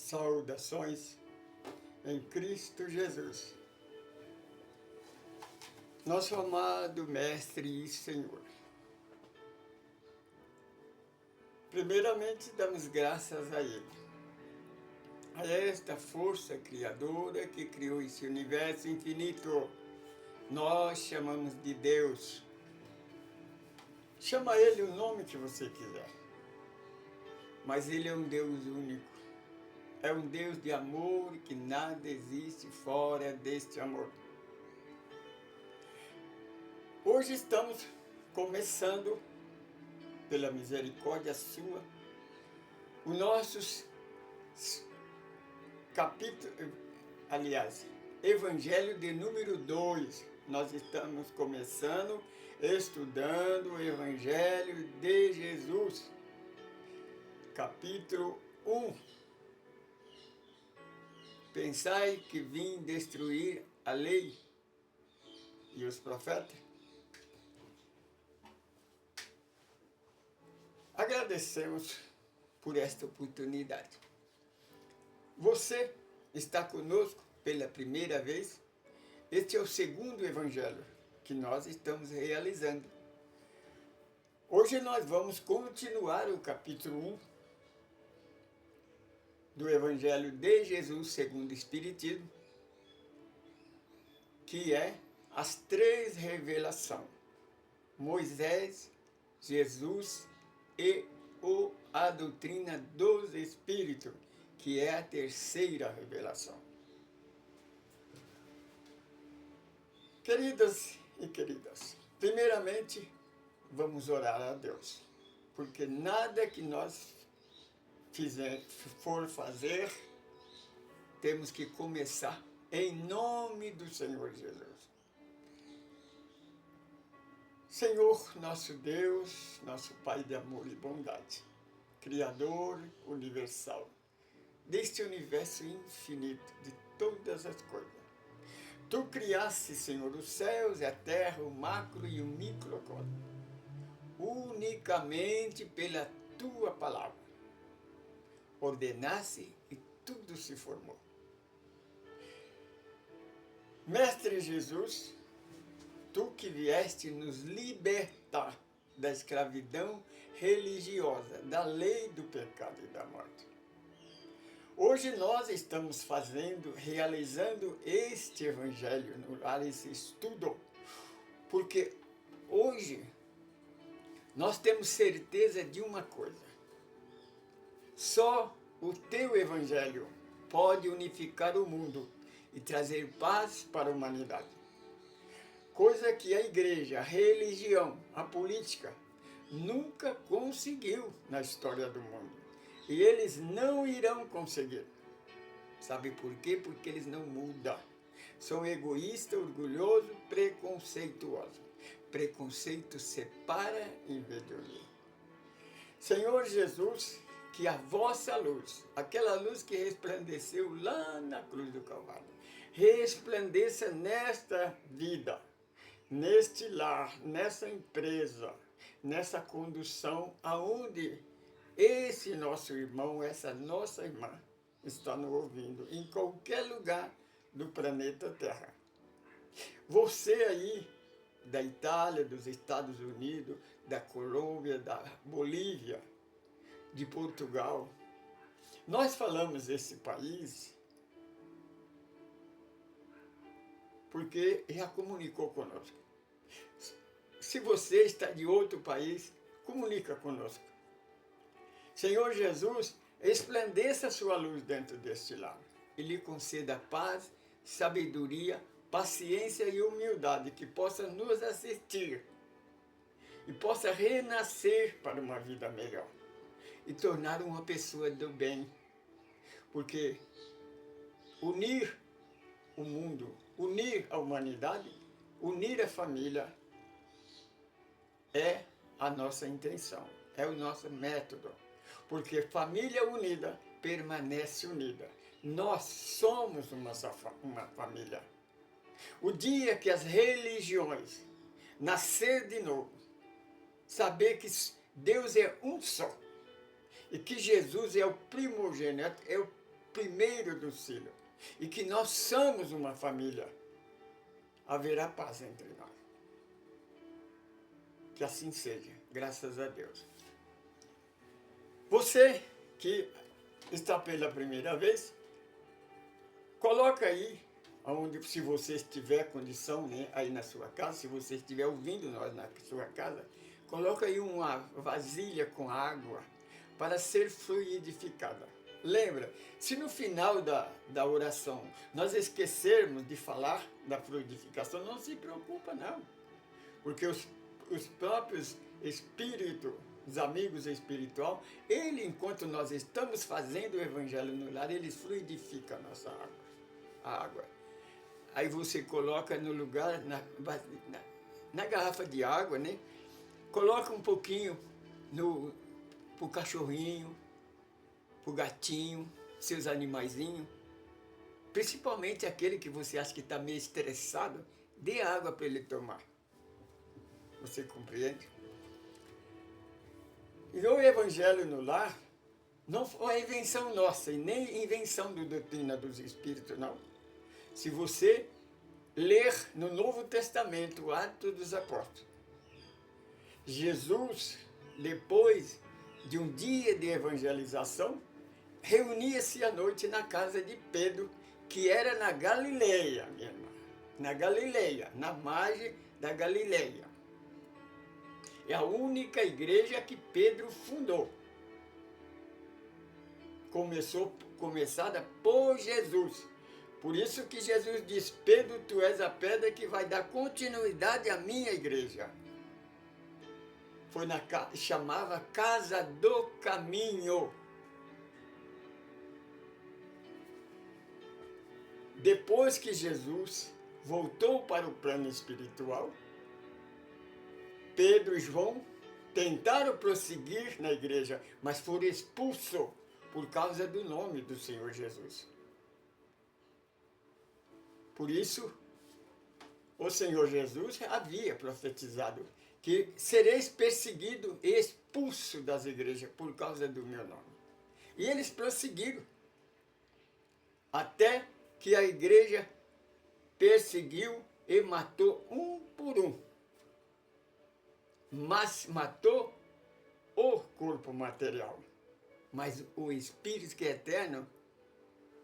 Saudações em Cristo Jesus, nosso amado Mestre e Senhor. Primeiramente, damos graças a Ele, a esta força criadora que criou esse universo infinito. Nós chamamos de Deus. Chama Ele o nome que você quiser, mas Ele é um Deus único. É um Deus de amor que nada existe fora deste amor. Hoje estamos começando, pela misericórdia sua, o nosso Evangelho de número 2. Nós estamos começando, estudando o Evangelho de Jesus, capítulo 1. Pensai que vim destruir a lei e os profetas? Agradecemos por esta oportunidade. Você está conosco pela primeira vez? Este é o segundo evangelho que nós estamos realizando. Hoje nós vamos continuar o capítulo 1 do Evangelho de Jesus segundo o Espiritismo, que é as três revelações: Moisés, Jesus e a doutrina dos Espíritos, que é a terceira revelação. Queridas e queridas, primeiramente vamos orar a Deus, porque nada que nós for fazer, temos que começar em nome do Senhor Jesus. Senhor, nosso Deus, nosso Pai de amor e bondade, Criador universal, deste universo infinito, de todas as coisas. Tu criaste, Senhor, os céus e a terra, o macro e o microcosmo, unicamente pela Tua palavra. Ordenasse e tudo se formou. Mestre Jesus, Tu que vieste nos libertar da escravidão religiosa, da lei do pecado e da morte. Hoje nós estamos realizando este evangelho, esse estudo, porque hoje nós temos certeza de uma coisa: só o Teu evangelho pode unificar o mundo e trazer paz para a humanidade. Coisa que a igreja, a religião, a política nunca conseguiu na história do mundo. E eles não irão conseguir. Sabe por quê? Porque eles não mudam. São egoístas, orgulhosos, preconceituosos. Preconceito separa em vez de unir. Senhor Jesus, que a vossa luz, aquela luz que resplandeceu lá na cruz do Calvário, resplandeça nesta vida, neste lar, nessa empresa, nessa condução, aonde esse nosso irmão, essa nossa irmã está nos ouvindo, em qualquer lugar do planeta Terra. Você aí, da Itália, dos Estados Unidos, da Colômbia, da Bolívia, de Portugal, nós falamos esse país porque já comunicou conosco. Se você está de outro país, comunica conosco. Senhor Jesus, resplandeça a sua luz dentro deste lar e lhe conceda paz, sabedoria, paciência e humildade, que possa nos assistir e possa renascer para uma vida melhor e tornar uma pessoa do bem. Porque unir o mundo, unir a humanidade, unir a família é a nossa intenção, é o nosso método. Porque família unida permanece unida. Nós somos uma família. O dia que as religiões nascer de novo, saber que Deus é um só e que Jesus é o primogênito, é o primeiro do céu e que nós somos uma família, haverá paz entre nós. Que assim seja, graças a Deus. Você que está pela primeira vez, coloca aí, onde, se você tiver condição, né, aí na sua casa, se você estiver ouvindo nós na sua casa, coloca aí uma vasilha com água para ser fluidificada. Lembra, se no final da oração nós esquecermos de falar da fluidificação, não se preocupa não, porque os próprios espíritos, os amigos espiritual, ele, enquanto nós estamos fazendo o evangelho no lar, eles fluidificam a nossa água. A água. Aí você coloca no lugar, na garrafa de água, né? Coloca um pouquinho pro cachorrinho, pro gatinho, seus animaizinhos, principalmente aquele que você acha que está meio estressado, dê água para ele tomar. Você compreende? E o Evangelho no lar não foi invenção nossa e nem invenção da doutrina dos Espíritos, não. Se você ler no Novo Testamento o Atos dos Apóstolos, Jesus, depois de um dia de evangelização, reunia-se à noite na casa de Pedro, que era na Galileia, minha irmã. Na Galileia, na margem da Galileia. É a única igreja que Pedro fundou. Começada por Jesus. Por isso que Jesus diz, Pedro, tu és a pedra que vai dar continuidade à minha igreja. Chamava Casa do Caminho. Depois que Jesus voltou para o plano espiritual, Pedro e João tentaram prosseguir na igreja, mas foram expulsos por causa do nome do Senhor Jesus. Por isso, o Senhor Jesus havia profetizado que sereis perseguido e expulso das igrejas por causa do meu nome. E eles prosseguiram, até que a igreja perseguiu e matou um por um. Mas matou o corpo material. Mas o Espírito que é eterno,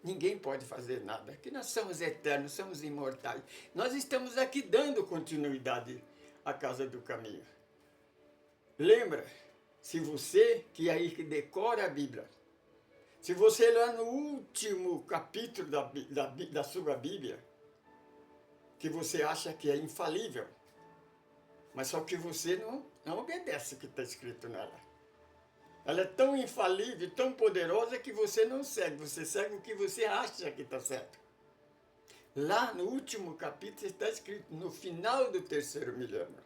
ninguém pode fazer nada. Que nós somos eternos, somos imortais. Nós estamos aqui dando continuidade à Casa do Caminho. Lembra, se você que aí que decora a Bíblia, se você lá no último capítulo da sua Bíblia, que você acha que é infalível, mas só que você não obedece o que está escrito nela. Ela é tão infalível, tão poderosa que você não segue. Você segue o que você acha que está certo. Lá no último capítulo está escrito, no final do 3º milênio.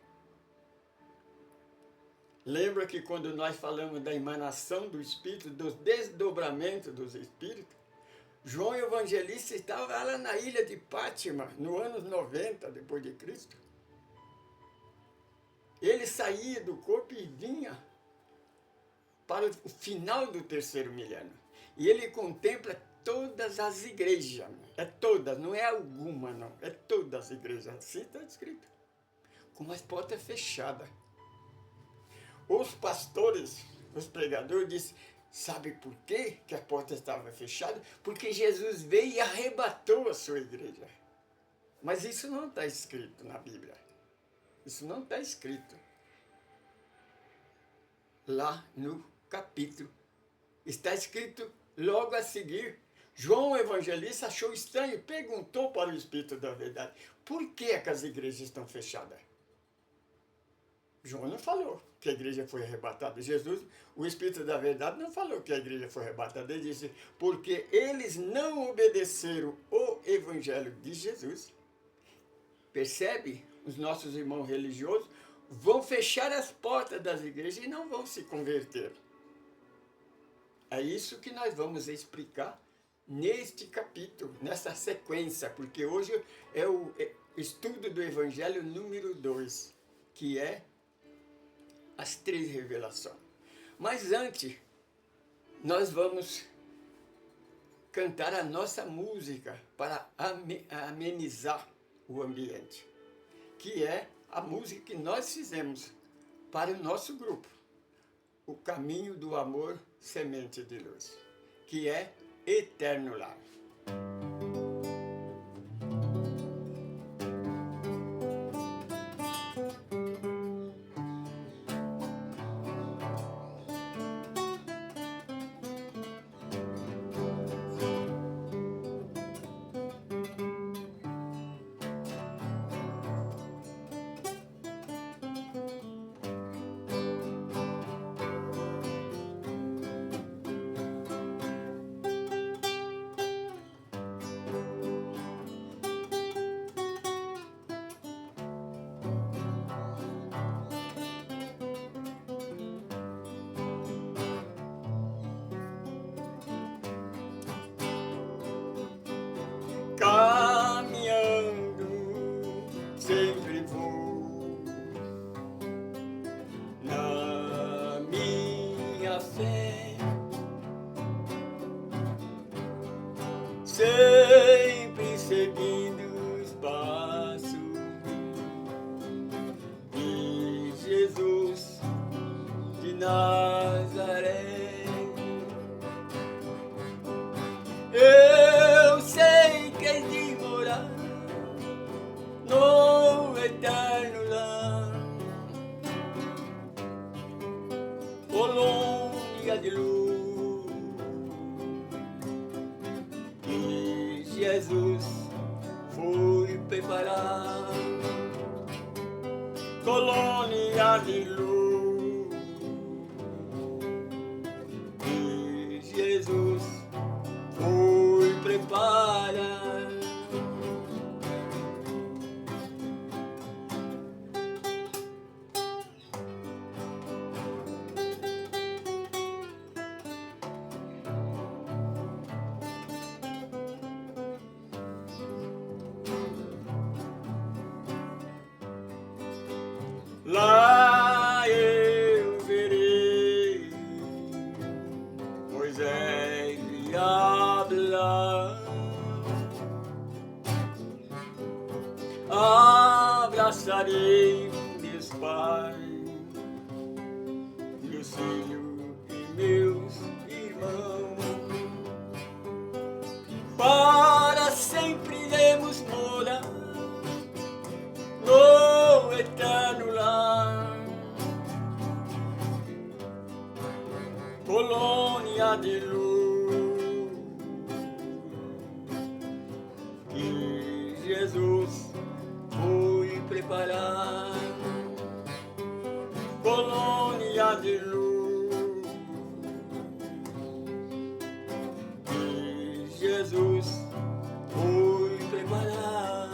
Lembra que quando nós falamos da emanação do Espírito, dos desdobramentos dos Espíritos, João Evangelista estava lá na ilha de Pátima, no ano 90 depois de Cristo. Ele saía do corpo e vinha para o final do 3º milênio. E ele contempla todas as igrejas. É todas, não é alguma, não. É todas as igrejas. Assim está escrito. Com as portas fechadas. Os pastores, os pregadores, disseram, sabe por quê que a porta estava fechada? Porque Jesus veio e arrebatou a sua igreja. Mas isso não está escrito na Bíblia. Isso não está escrito. Lá no capítulo. Está escrito logo a seguir. João Evangelista achou estranho e perguntou para o Espírito da Verdade, por que as igrejas estão fechadas? João não falou que a igreja foi arrebatada. Jesus, o Espírito da Verdade, não falou que a igreja foi arrebatada. Ele disse, porque eles não obedeceram o Evangelho de Jesus. Percebe? Os nossos irmãos religiosos vão fechar as portas das igrejas e não vão se converter. É isso que nós vamos explicar neste capítulo, nessa sequência, porque hoje é o estudo do Evangelho número 2, que é as 3 revelações. Mas antes, nós vamos cantar a nossa música para amenizar o ambiente, que é a música que nós fizemos para o nosso grupo, O Caminho do Amor, Semente de Luz, que é Eterno Lar. Caminhando, sempre vou na minha fé, sempre seguindo os passos de Jesus de Nazaré. Eu sei que é de morar no eterno lar, colônia de luz que Jesus foi preparar, colônia de luz que Jesus foi preparar. Lá eu verei Moisés e Abraão, abraçarei meus pais, meus filhos e meus irmãos, para sempre iremos morar no eterno lar, colônia de luz que Jesus foi preparar, colônia de luz que Jesus foi preparar.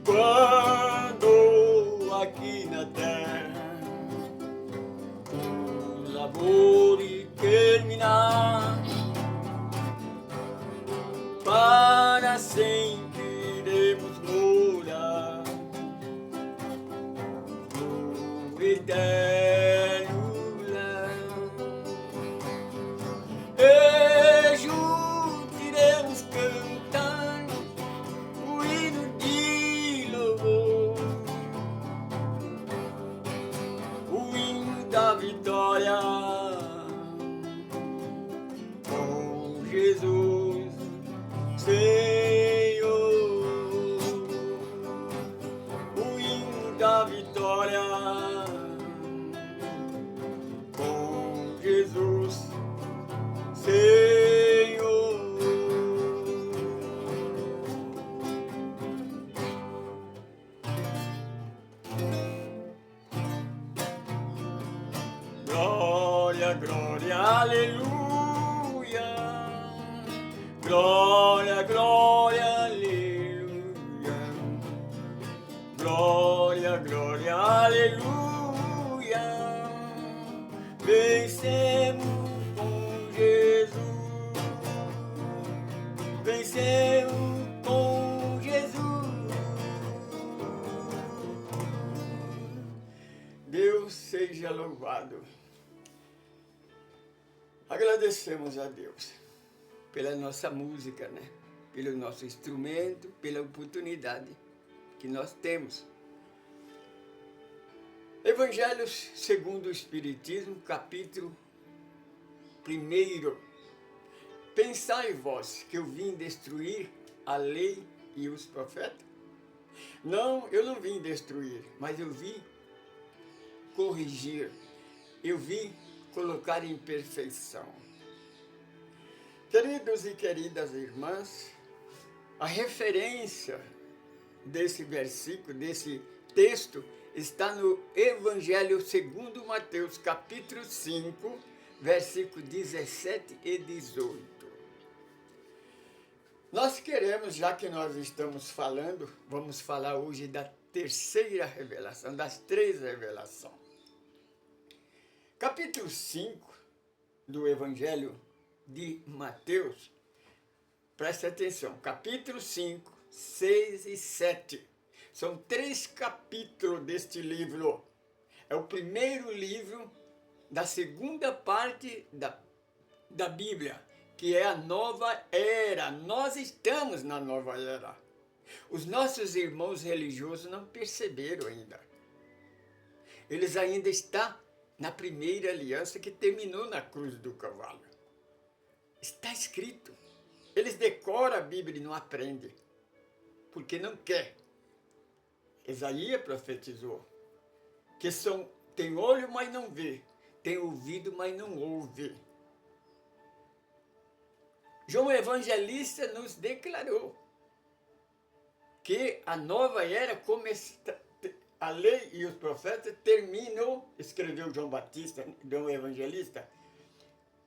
Quando aqui na terra o labor terminar, para sempre iremos morar no eterno lar, e juntos iremos cantar o hino de louvor, o hino da vitória com Jesus, Senhor, o hino da vitória com Jesus, Senhor. Glória, glória, aleluia. Glória, glória, aleluia. Glória, glória, aleluia. Vencemos seja louvado. Agradecemos a Deus pela nossa música, né? Pelo nosso instrumento, pela oportunidade que nós temos. Evangelho segundo o Espiritismo, capítulo 1. Pensai vós que eu vim destruir a lei e os profetas? Não, eu não vim destruir, mas eu vim corrigir. Eu vim colocar em perfeição. Queridos e queridas irmãs, a referência desse versículo, desse texto, está no Evangelho segundo Mateus, capítulo 5, versículos 17 e 18. Nós queremos, já que nós estamos falando, vamos falar hoje da terceira revelação, das 3 revelações. Capítulo 5 do Evangelho de Mateus, preste atenção, capítulo 5, 6 e 7. São 3 capítulos deste livro. É o primeiro livro da segunda parte da Bíblia, que é a nova era. Nós estamos na nova era. Os nossos irmãos religiosos não perceberam ainda. Eles ainda estão na primeira aliança que terminou na cruz do Calvário. Está escrito. Eles decoram a Bíblia e não aprendem, porque não quer. Isaías profetizou que tem olho, mas não vê, tem ouvido, mas não ouve. João Evangelista nos declarou que a nova era a lei e os profetas terminam, escreveu João Batista, João Evangelista,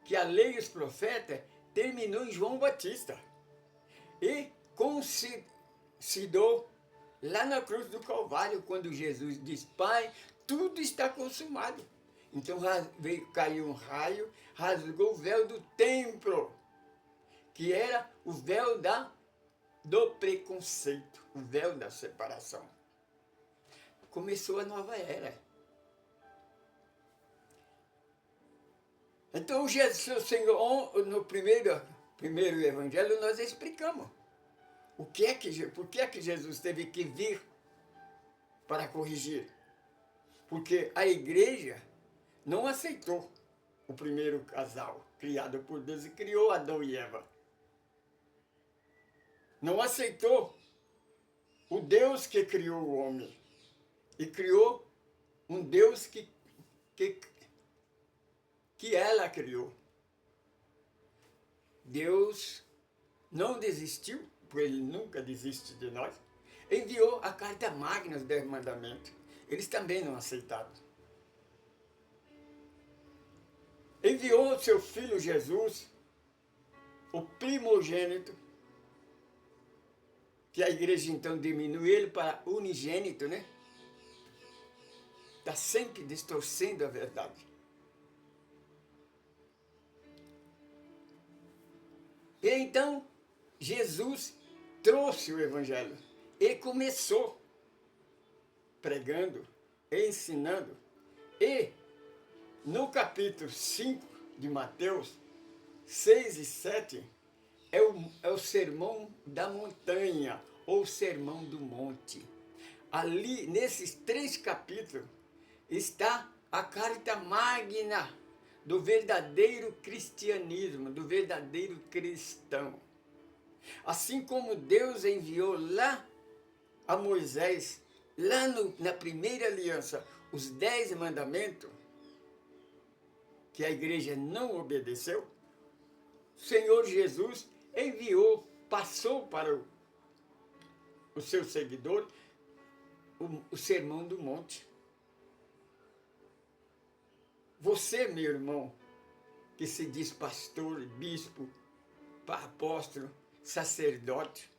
que a lei e os profetas terminou em João Batista e coincidou lá na cruz do Calvário, quando Jesus diz: Pai, tudo está consumado. Então caiu um raio, rasgou o véu do templo, que era o véu do preconceito, o véu da separação. Começou a nova era. Então, Jesus, Senhor, no primeiro evangelho, nós explicamos por que é que Jesus teve que vir para corrigir. Porque a igreja não aceitou o primeiro casal criado por Deus e criou Adão e Eva. Não aceitou o Deus que criou o homem e criou um Deus que ela criou. Deus não desistiu, porque Ele nunca desiste de nós. Enviou a carta magna dos 10 mandamentos. Eles também não aceitaram. Enviou o seu Filho Jesus, o primogênito, que a igreja então diminuiu ele para unigênito, né? Está sempre distorcendo a verdade. E então, Jesus trouxe o Evangelho e começou pregando, ensinando. E no capítulo 5 de Mateus, 6 e 7, é o sermão da montanha, ou sermão do monte. Ali, nesses 3 capítulos, está a carta magna do verdadeiro cristianismo, do verdadeiro cristão. Assim como Deus enviou lá a Moisés, lá na primeira aliança, os 10 mandamentos, que a igreja não obedeceu, o Senhor Jesus enviou, passou para o seu seguidor o sermão do monte. Você, meu irmão, que se diz pastor, bispo, apóstolo, sacerdote,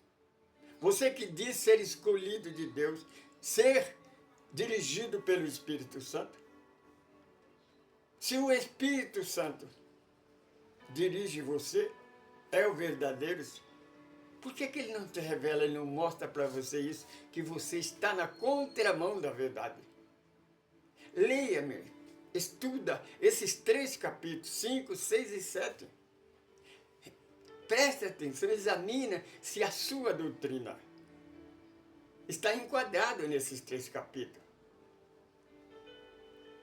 você que diz ser escolhido de Deus, ser dirigido pelo Espírito Santo, se o Espírito Santo dirige você, é o verdadeiro, por que ele não te revela, ele não mostra para você isso, que você está na contramão da verdade? Leia-me, estuda esses 3 capítulos, 5, 6 e 7. Preste atenção, examina se a sua doutrina está enquadrado nesses 3 capítulos.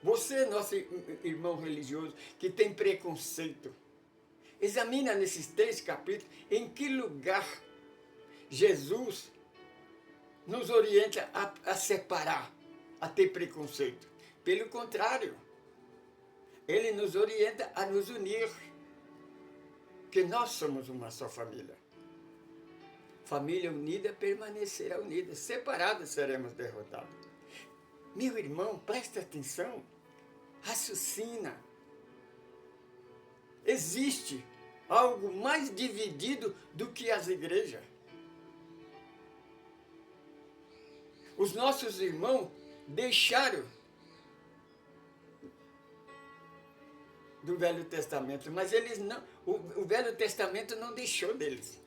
Você, nosso irmão religioso, que tem preconceito, examina nesses 3 capítulos em que lugar Jesus nos orienta a separar, a ter preconceito. Pelo contrário, ele nos orienta a nos unir, que nós somos uma só família. Família unida permanecerá unida, separados seremos derrotados. Meu irmão, preste atenção, raciocina. Existe algo mais dividido do que as igrejas. Os nossos irmãos deixaram do Velho Testamento, mas eles não, o Velho Testamento não deixou deles.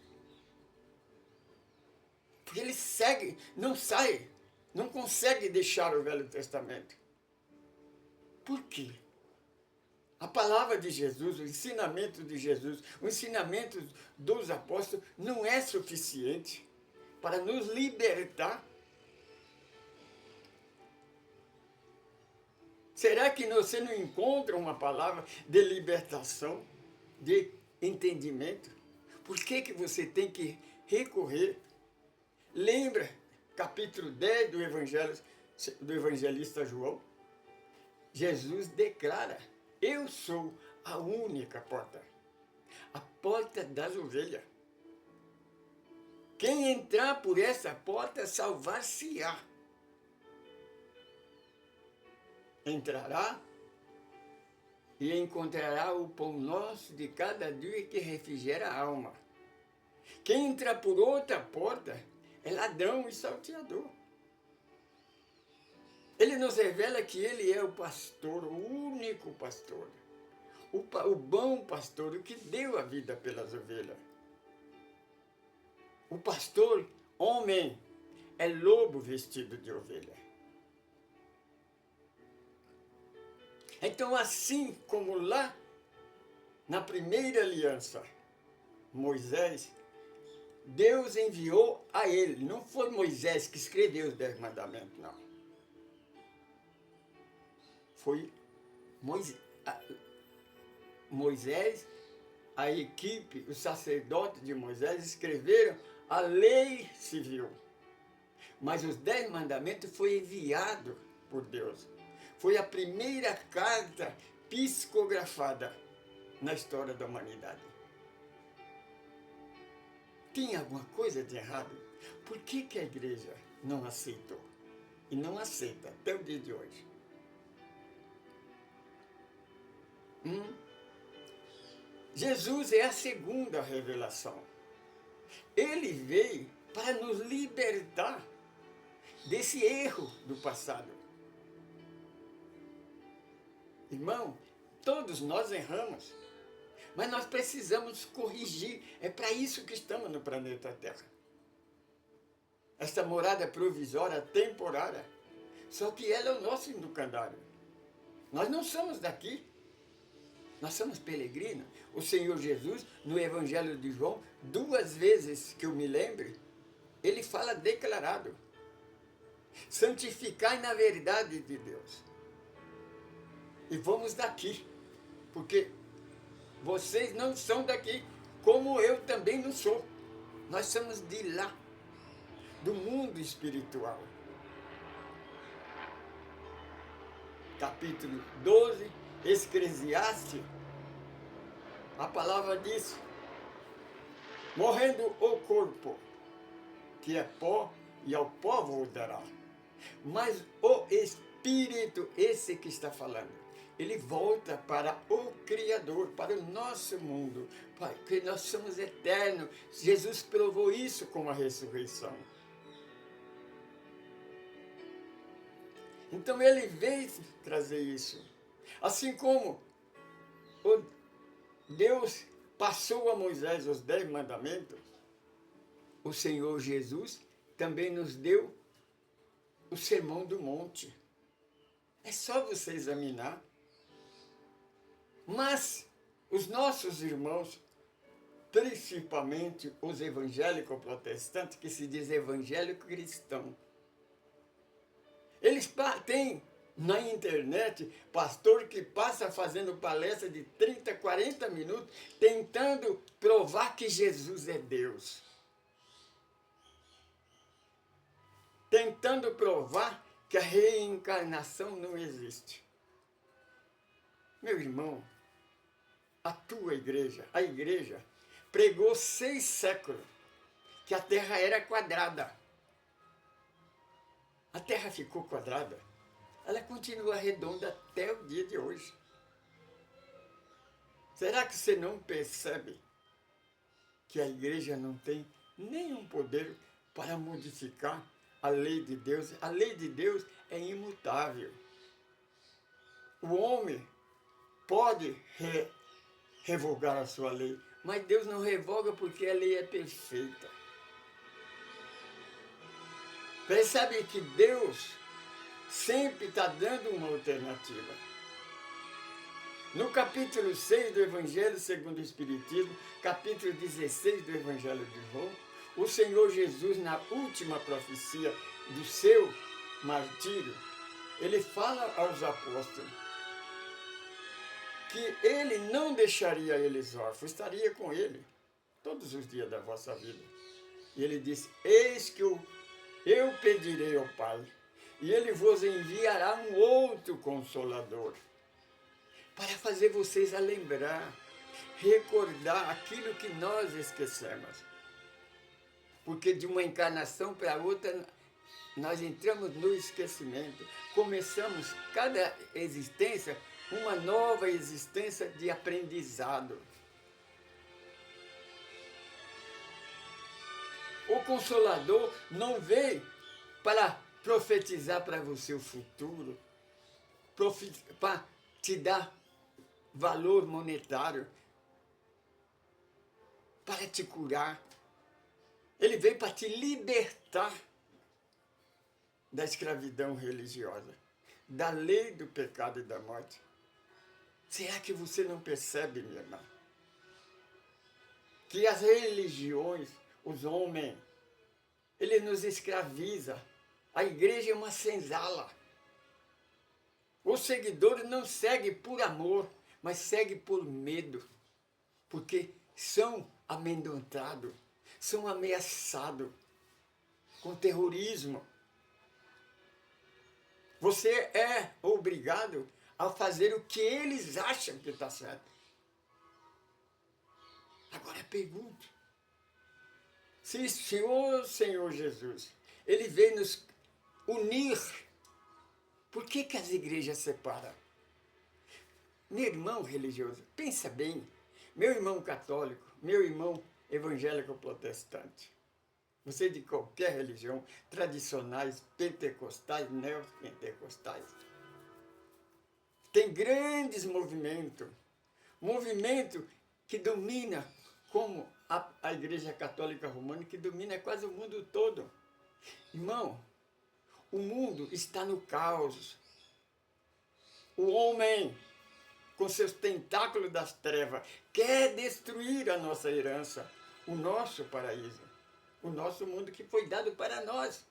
Porque eles seguem, não saem, não conseguem deixar o Velho Testamento. Por quê? A palavra de Jesus, o ensinamento de Jesus, o ensinamento dos apóstolos não é suficiente para nos libertar. Será que você não encontra uma palavra de libertação, de entendimento? Por que você tem que recorrer? Lembra, capítulo 10 do evangelista João? Jesus declara: eu sou a única porta, a porta das ovelhas. Quem entrar por essa porta salvar-se-á. Entrará e encontrará o pão nosso de cada dia que refrigera a alma. Quem entra por outra porta é ladrão e salteador. Ele nos revela que ele é o pastor, o único pastor, o bom pastor, o que deu a vida pelas ovelhas. O pastor, homem, é lobo vestido de ovelha. Então, assim como lá na primeira aliança, Moisés, Deus enviou a ele. Não foi Moisés que escreveu os 10 mandamentos, não. Foi Moisés, a equipe, os sacerdotes de Moisés escreveram a lei civil. Mas os 10 mandamentos foi enviado por Deus. Foi a primeira carta psicografada na história da humanidade. Tem alguma coisa de errado? Por que a igreja não aceitou? E não aceita até o dia de hoje. Jesus é a segunda revelação. Ele veio para nos libertar desse erro do passado. Irmão, todos nós erramos, mas nós precisamos corrigir. É para isso que estamos no planeta Terra. Esta morada provisória, temporária, só que ela é o nosso educandário. Nós não somos daqui, nós somos peregrinos. O Senhor Jesus, no Evangelho de João, 2 vezes que eu me lembre, ele fala declarado: santificai na verdade de Deus. E vamos daqui, porque vocês não são daqui, como eu também não sou. Nós somos de lá, do mundo espiritual. Capítulo 12, Eclesiastes, a palavra diz: morrendo o corpo, que é pó, e ao pó voltará. Mas o Espírito, esse que está falando, ele volta para o Criador, para o nosso mundo, porque nós somos eternos. Jesus provou isso com a ressurreição. Então ele veio trazer isso. Assim como Deus passou a Moisés os 10 mandamentos, o Senhor Jesus também nos deu o Sermão do Monte. É só você examinar. Mas os nossos irmãos, principalmente os evangélicos protestantes, que se diz evangélico cristão, eles têm na internet pastor que passa fazendo palestra de 30, 40 minutos, tentando provar que Jesus é Deus. Tentando provar que a reencarnação não existe. Meu irmão, a tua igreja, a igreja, pregou 6 séculos que a Terra era quadrada. A Terra ficou quadrada. Ela continua redonda até o dia de hoje. Será que você não percebe que a igreja não tem nenhum poder para modificar a lei de Deus? A lei de Deus é imutável. O homem pode revogar a sua lei, mas Deus não revoga porque a lei é perfeita. Percebe que Deus sempre está dando uma alternativa. No capítulo 6 do Evangelho segundo o Espiritismo, capítulo 16 do Evangelho de João, o Senhor Jesus, na última profecia do seu martírio, ele fala aos apóstolos que ele não deixaria eles órfãos, estaria com ele todos os dias da vossa vida. E ele disse, eis que eu pedirei ao Pai, e ele vos enviará um outro Consolador, para fazer vocês a lembrar, recordar aquilo que nós esquecemos. Porque de uma encarnação para outra, nós entramos no esquecimento. Começamos cada existência, uma nova existência de aprendizado. O Consolador não veio para profetizar para você o futuro, para te dar valor monetário, para te curar. Ele veio para te libertar da escravidão religiosa, da lei do pecado e da morte. Será que você não percebe, minha irmã, que as religiões, os homens, ele nos escraviza? A igreja é uma senzala. Os seguidores não seguem por amor, mas seguem por medo, porque são amedrontados, são ameaçados com terrorismo. Você é obrigado a fazer o que eles acham que está certo. Agora pergunto, se o Senhor Jesus, ele veio nos unir, por que as igrejas separam? Meu irmão religioso, pensa bem, meu irmão católico, meu irmão evangélico protestante, você de qualquer religião, tradicionais, pentecostais, neopentecostais, tem grandes movimentos, movimento que domina, como a Igreja Católica Romana, que domina quase o mundo todo. Irmão, o mundo está no caos. O homem, com seus tentáculos das trevas, quer destruir a nossa herança, o nosso paraíso, o nosso mundo que foi dado para nós.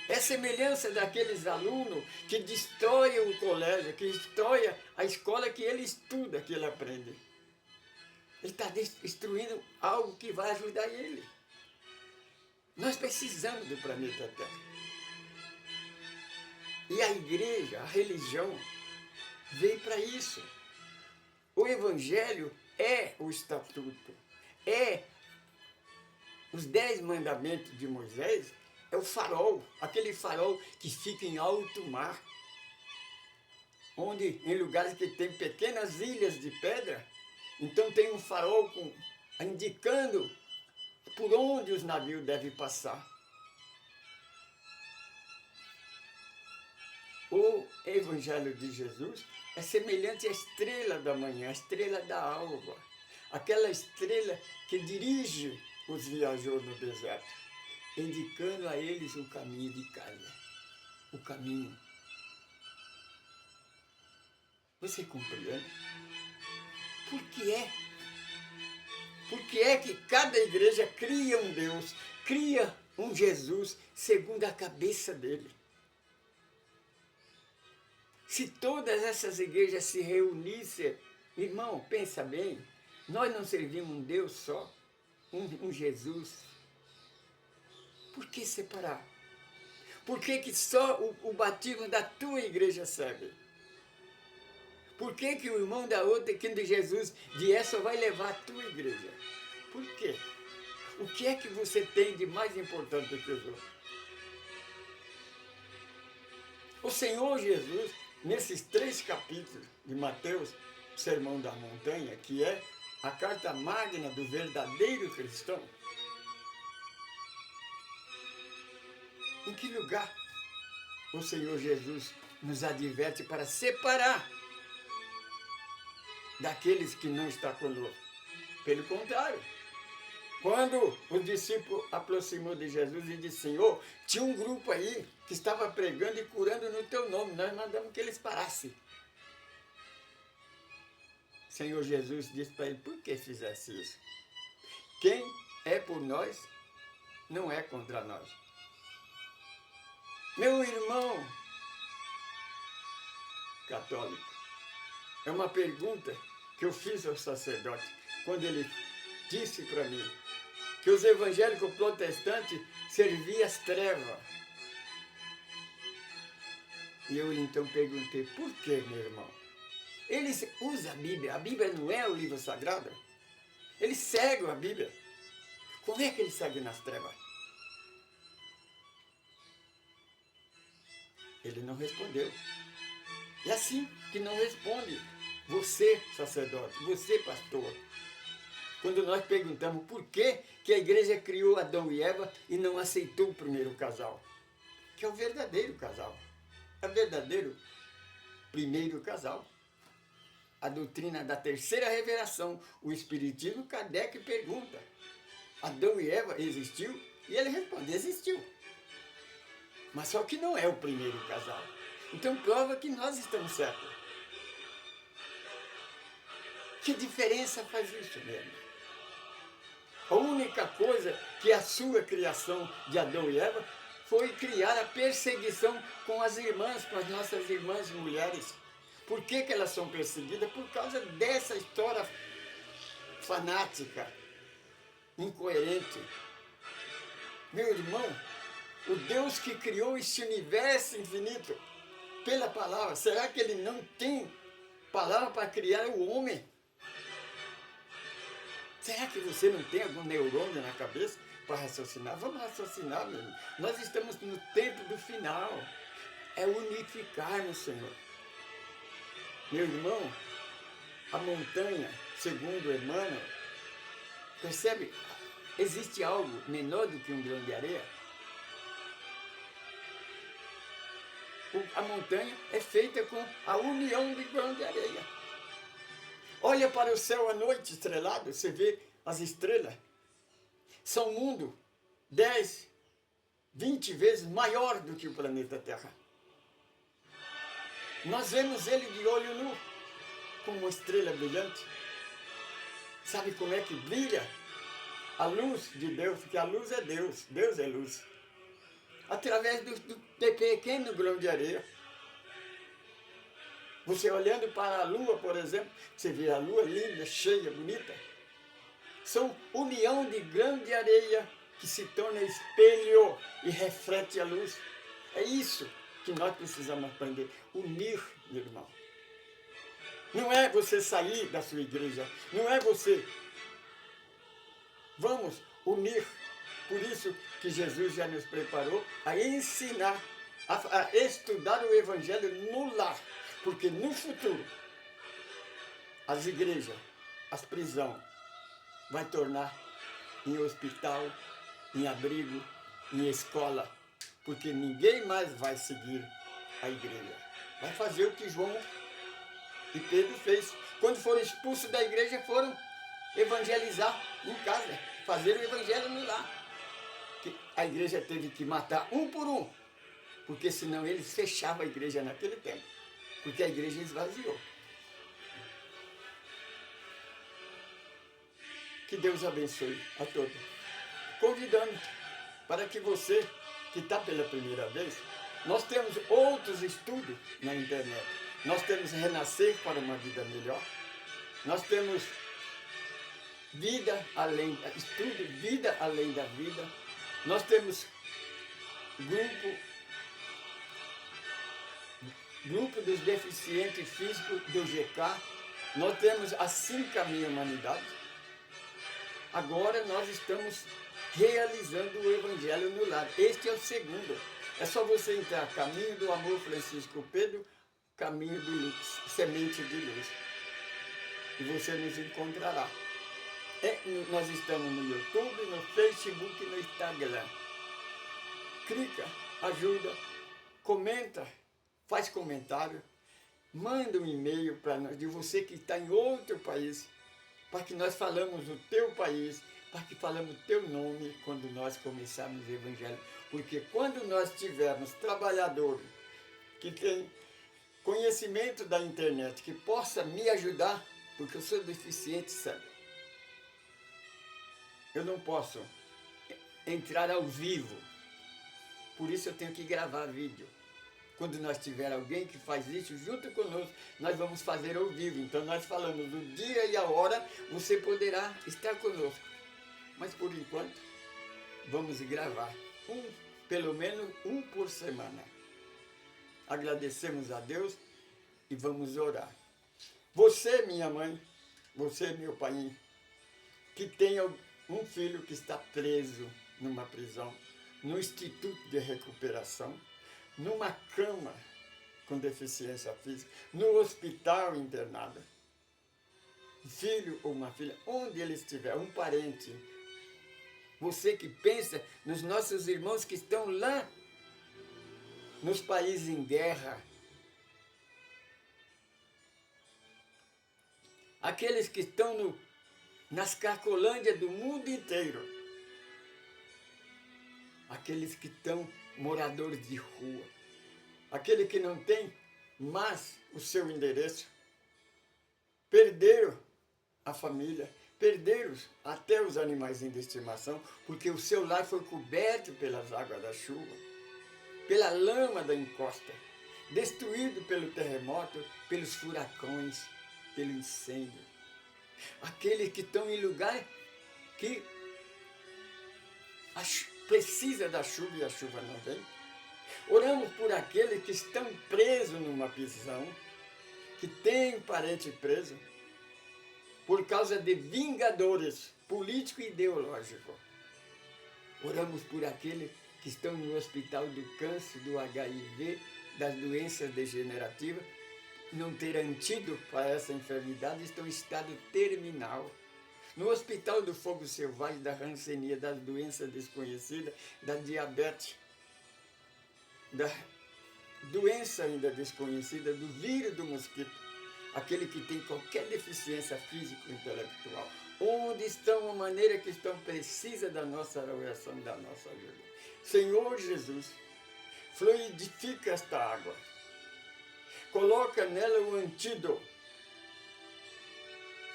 É semelhança daqueles alunos que destroem o colégio, que destroem a escola que ele estuda, que ele aprende. Ele está destruindo algo que vai ajudar ele. Nós precisamos do planeta Terra. E a igreja, a religião, veio para isso. O Evangelho é o estatuto, é os 10 mandamentos de Moisés, é o farol, aquele farol que fica em alto mar, onde em lugares que tem pequenas ilhas de pedra, então tem um farol indicando por onde os navios devem passar. O Evangelho de Jesus é semelhante à estrela da manhã, à estrela da alva, aquela estrela que dirige os viajores no deserto. indicando a eles o caminho de casa, o caminho. Você compreende? Por que é? Por que é que cada igreja cria um Deus, cria um Jesus segundo a cabeça dele? Se todas essas igrejas se reunissem, irmão, pensa bem, nós não servimos um Deus só, um Jesus. Por que separar? Por que só o batismo da tua igreja serve? Por que o irmão da outra, que de Jesus vier, só vai levar a tua igreja? Por quê? O que é que você tem de mais importante do que os outros? O Senhor Jesus, nesses 3 capítulos de Mateus, Sermão da Montanha, que é a carta magna do verdadeiro cristão, em que lugar o Senhor Jesus nos adverte para separar daqueles que não estão conosco? Pelo contrário, quando o discípulo aproximou de Jesus e disse: Senhor, tinha um grupo aí que estava pregando e curando no teu nome, nós mandamos que eles parassem. O Senhor Jesus disse para ele: por que fizesse isso? Quem é por nós, não é contra nós. Meu irmão católico, é uma pergunta que eu fiz ao sacerdote, quando ele disse para mim que os evangélicos protestantes serviam as trevas. E eu então perguntei: por que, meu irmão? Eles usam a Bíblia não é o livro sagrado? Eles seguem a Bíblia. Como é que eles seguem nas trevas? Ele não respondeu. É assim que não responde você, sacerdote, você, pastor. Quando nós perguntamos por que a igreja criou Adão e Eva e não aceitou o primeiro casal, que é o verdadeiro casal, é o verdadeiro primeiro casal. A doutrina da terceira revelação, o Espiritismo, Kardec pergunta: Adão e Eva existiu? E ele responde: existiu. Mas só que não é o primeiro casal. Então prova que nós estamos certos. Que diferença faz isso mesmo? A única coisa que a sua criação de Adão e Eva foi criar a perseguição com as irmãs, com as nossas irmãs mulheres. Por que elas são perseguidas? Por causa dessa história fanática, incoerente. Meu irmão, o Deus que criou este universo infinito pela palavra, será que ele não tem palavra para criar o homem? Será que você não tem algum neurônio na cabeça para raciocinar? Vamos raciocinar, meu irmão. Nós estamos no tempo do final. É unificar no Senhor. Meu irmão, a montanha, segundo Emmanuel, percebe? Existe algo menor do que um grão de areia? A montanha é feita com a união de grão de areia. Olha para o céu à noite estrelado, você vê as estrelas. São um mundo 10, 20 vezes maior do que o planeta Terra. Nós vemos ele de olho nu, como uma estrela brilhante. Sabe como é que brilha? A luz de Deus, porque a luz é Deus, Deus é luz. Através do pequeno grão de areia. Você olhando para a lua, por exemplo, você vê a lua linda, cheia, bonita. São união de grão de areia que se torna espelho e reflete a luz. É isso que nós precisamos aprender. Unir, meu irmão. Não é você sair da sua igreja. Não é você. Vamos unir. Por isso que Jesus já nos preparou a ensinar, a estudar o Evangelho no lar. Porque no futuro, as igrejas, as prisões, vai tornar em hospital, em abrigo, em escola. Porque ninguém mais vai seguir a igreja. Vai fazer o que João e Pedro fez. Quando foram expulsos da igreja, foram evangelizar em casa, fazer o evangelho no lar. a igreja teve que matar um por um, porque senão eles fechavam a igreja naquele tempo, porque a igreja esvaziou. Que Deus abençoe a todos. Convidando para que você, que está pela primeira vez, nós temos outros estudos na internet. Nós temos Renascer para uma Vida Melhor. Nós temos estudo Vida Além da Vida. Nós temos grupo dos deficientes físicos do GK. Nós temos Assim Caminha a Humanidade. Agora nós estamos realizando o Evangelho no Lar. Este é o segundo. É só você entrar, Caminho do Amor Francisco Pedro, Caminho do Semente de Luz. E você nos encontrará. Nós estamos no YouTube, no Facebook e no Instagram. Clica, ajuda, comenta, faz comentário, manda um e-mail para nós, de você que está em outro país, para que nós falamos o teu país, para que falamos o teu nome quando nós começarmos o Evangelho. Porque quando nós tivermos trabalhadores que têm conhecimento da internet, que possa me ajudar, porque eu sou deficiente, sabe? Eu não posso entrar ao vivo, por isso eu tenho que gravar vídeo. Quando nós tiver alguém que faz isso junto conosco, nós vamos fazer ao vivo. Então nós falamos o dia e a hora, você poderá estar conosco. Mas por enquanto, vamos gravar pelo menos um por semana. Agradecemos a Deus e vamos orar. Você, minha mãe, você, meu pai, que tenha um filho que está preso numa prisão, no Instituto de Recuperação, numa cama com deficiência física, no hospital internado, filho ou uma filha, onde ele estiver, um parente, você que pensa nos nossos irmãos que estão lá, nos países em guerra, aqueles que estão nas Cracolândias do mundo inteiro, aqueles que estão moradores de rua, aquele que não tem mais o seu endereço, perderam a família, perderam até os animais de estimação, porque o seu lar foi coberto pelas águas da chuva, pela lama da encosta, destruído pelo terremoto, pelos furacões, pelo incêndio. Aqueles que estão em lugar que precisa da chuva e a chuva não vem. Oramos por aqueles que estão presos numa prisão, que tem um parente preso, por causa de vingadores político e ideológico. Oramos por aqueles que estão no hospital do câncer, do HIV, das doenças degenerativas, não ter antídoto para essa enfermidade, estão em estado terminal. No hospital do fogo selvagem, da rancenia, das doenças desconhecidas, da diabetes, da doença ainda desconhecida, do vírus do mosquito, aquele que tem qualquer deficiência física ou intelectual, onde estão a maneira que estão, precisa da nossa oração, da nossa ajuda. Senhor Jesus, fluidifica esta água, coloca nela o antídoto,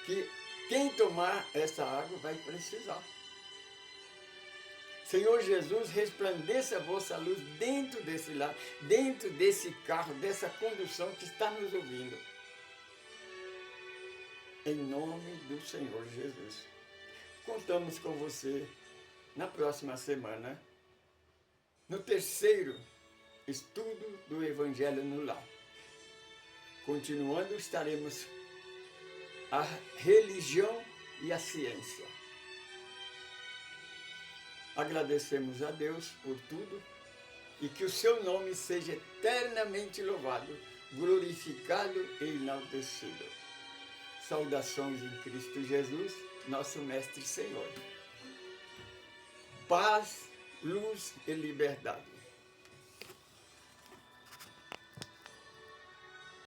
que quem tomar essa água vai precisar. Senhor Jesus, resplandeça a vossa luz dentro desse lar, dentro desse carro, dessa condução que está nos ouvindo. Em nome do Senhor Jesus. Contamos com você na próxima semana, no terceiro estudo do Evangelho no Lar. Continuando, estaremos a religião e a ciência. Agradecemos a Deus por tudo e que o seu nome seja eternamente louvado, glorificado e enaltecido. Saudações em Cristo Jesus, nosso Mestre e Senhor. Paz, luz e liberdade.